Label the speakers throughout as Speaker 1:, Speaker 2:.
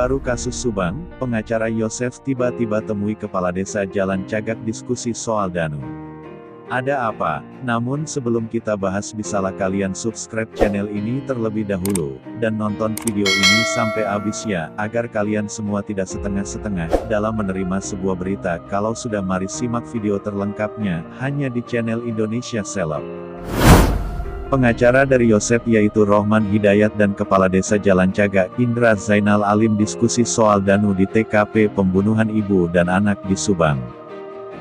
Speaker 1: Terbaru kasus Subang, pengacara Yosef tiba-tiba temui Kepala Desa Jalan Cagak diskusi soal Danu. Ada apa? Namun sebelum kita bahas bisalah kalian subscribe channel ini terlebih dahulu, dan nonton video ini sampai habis ya, agar kalian semua tidak setengah-setengah, dalam menerima sebuah berita. Kalau sudah, mari simak video terlengkapnya, hanya di channel Indonesia Seleb. Pengacara dari Yosef yaitu Rohman Hidayat dan Kepala Desa Jalan Cagak, Indra Zainal Alim diskusi soal Danu di TKP pembunuhan ibu dan anak di Subang.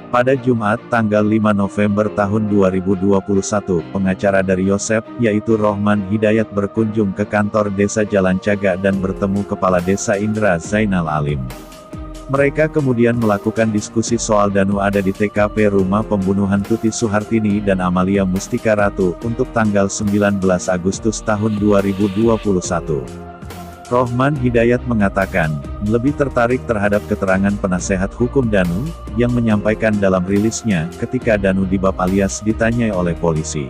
Speaker 1: Pada Jumat, tanggal 5 November tahun 2021, pengacara dari Yosef, yaitu Rohman Hidayat berkunjung ke kantor Desa Jalan Cagak dan bertemu Kepala Desa Indra Zainal Alim. Mereka kemudian melakukan diskusi soal Danu ada di TKP rumah pembunuhan Tuti Suhartini dan Amalia Mustika Ratu, untuk tanggal 19 Agustus tahun 2021. Rohman Hidayat mengatakan, lebih tertarik terhadap keterangan penasehat hukum Danu, yang menyampaikan dalam rilisnya, ketika Danu dibab alias ditanyai oleh polisi.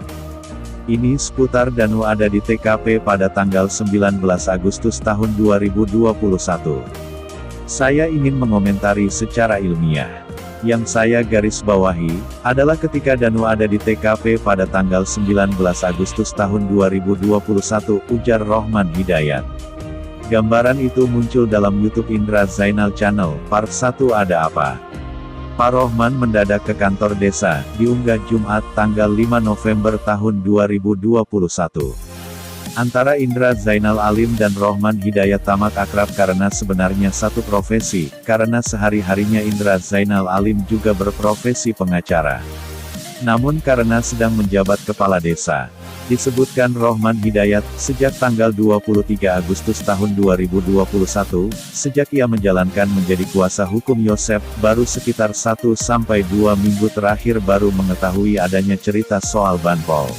Speaker 1: Ini seputar Danu ada di TKP pada tanggal 19 Agustus tahun 2021. Saya ingin mengomentari secara ilmiah. Yang saya garis bawahi, adalah ketika Danu ada di TKP pada tanggal 19 Agustus tahun 2021, ujar Rohman Hidayat. Gambaran itu muncul dalam YouTube Indra Zainal Channel, Part 1 Ada Apa? Pak Rohman mendadak ke kantor desa, diunggah Jumat tanggal 5 November tahun 2021. Antara Indra Zainal Alim dan Rohman Hidayat tamak akrab karena sebenarnya satu profesi, karena sehari-harinya Indra Zainal Alim juga berprofesi pengacara. Namun karena sedang menjabat kepala desa, disebutkan Rohman Hidayat, sejak tanggal 23 Agustus tahun 2021, sejak ia menjalankan menjadi kuasa hukum Yosef, baru sekitar 1-2 minggu terakhir baru mengetahui adanya cerita soal Banpol.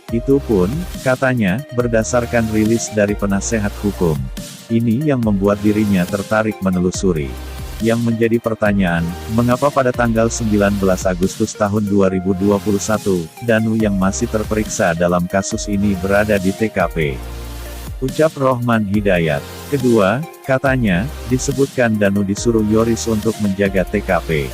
Speaker 1: Itu pun, katanya, berdasarkan rilis dari penasehat hukum. Ini yang membuat dirinya tertarik menelusuri. Yang menjadi pertanyaan, mengapa pada tanggal 19 Agustus tahun 2021, Danu yang masih terperiksa dalam kasus ini berada di TKP? Ucap Rohman Hidayat. Kedua, katanya, disebutkan Danu disuruh Yoris untuk menjaga TKP.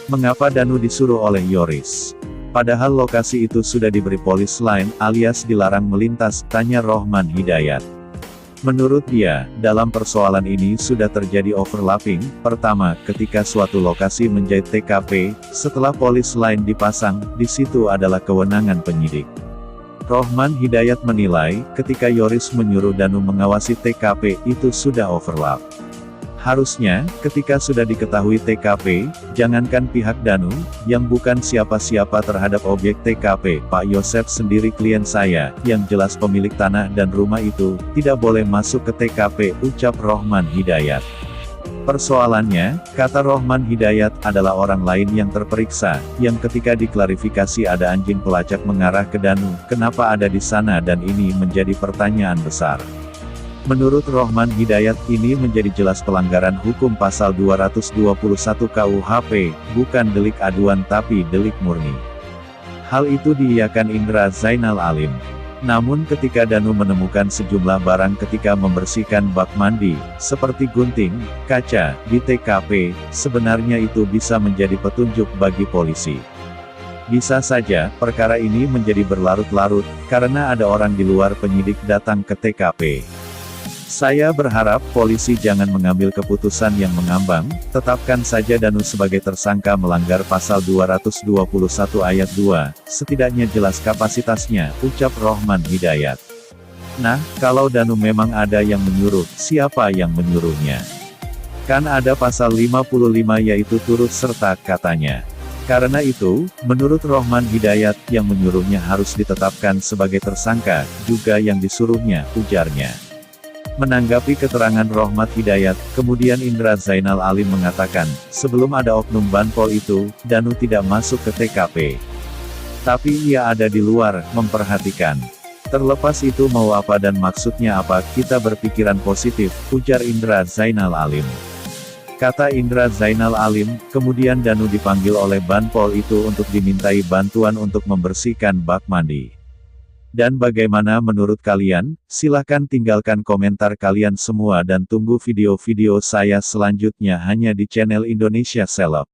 Speaker 1: Mengapa Danu disuruh oleh Yoris? Padahal lokasi itu sudah diberi polis lain, alias dilarang melintas, tanya Rohman Hidayat. Menurut dia, dalam persoalan ini sudah terjadi overlapping. Pertama, ketika suatu lokasi menjadi TKP, setelah polis lain dipasang, di situ adalah kewenangan penyidik. Rohman Hidayat menilai, ketika Yoris menyuruh Danu mengawasi TKP, itu sudah overlap. Harusnya, ketika sudah diketahui TKP, jangankan pihak Danu, yang bukan siapa-siapa terhadap objek TKP, Pak Yosef sendiri klien saya, yang jelas pemilik tanah dan rumah itu, tidak boleh masuk ke TKP, ucap Rohman Hidayat. Persoalannya, kata Rohman Hidayat, adalah orang lain yang terperiksa, yang ketika diklarifikasi ada anjing pelacak mengarah ke Danu, kenapa ada di sana, dan ini menjadi pertanyaan besar. Menurut Rohman Hidayat, ini menjadi jelas pelanggaran hukum pasal 221 KUHP, bukan delik aduan tapi delik murni. Hal itu diiyakan Indra Zainal Alim. Namun ketika Danu menemukan sejumlah barang ketika membersihkan bak mandi, seperti gunting, kaca, di TKP, sebenarnya itu bisa menjadi petunjuk bagi polisi. Bisa saja, perkara ini menjadi berlarut-larut, karena ada orang di luar penyidik datang ke TKP. Saya berharap polisi jangan mengambil keputusan yang mengambang, tetapkan saja Danu sebagai tersangka melanggar pasal 221 ayat 2, setidaknya jelas kapasitasnya, ucap Rohman Hidayat. Nah, kalau Danu memang ada yang menyuruh, siapa yang menyuruhnya? Kan ada pasal 55 yaitu turut serta, katanya. Karena itu, menurut Rohman Hidayat, yang menyuruhnya harus ditetapkan sebagai tersangka, juga yang disuruhnya, ujarnya. Menanggapi keterangan Rohman Hidayat, kemudian Indra Zainal Alim mengatakan, sebelum ada oknum Banpol itu, Danu tidak masuk ke TKP. Tapi ia ada di luar, memperhatikan. Terlepas itu mau apa dan maksudnya apa, kita berpikiran positif, ujar Indra Zainal Alim. Kata Indra Zainal Alim, kemudian Danu dipanggil oleh Banpol itu untuk dimintai bantuan untuk membersihkan bak mandi. Dan bagaimana menurut kalian? Silahkan tinggalkan komentar kalian semua dan tunggu video-video saya selanjutnya hanya di channel Indonesia Seleb.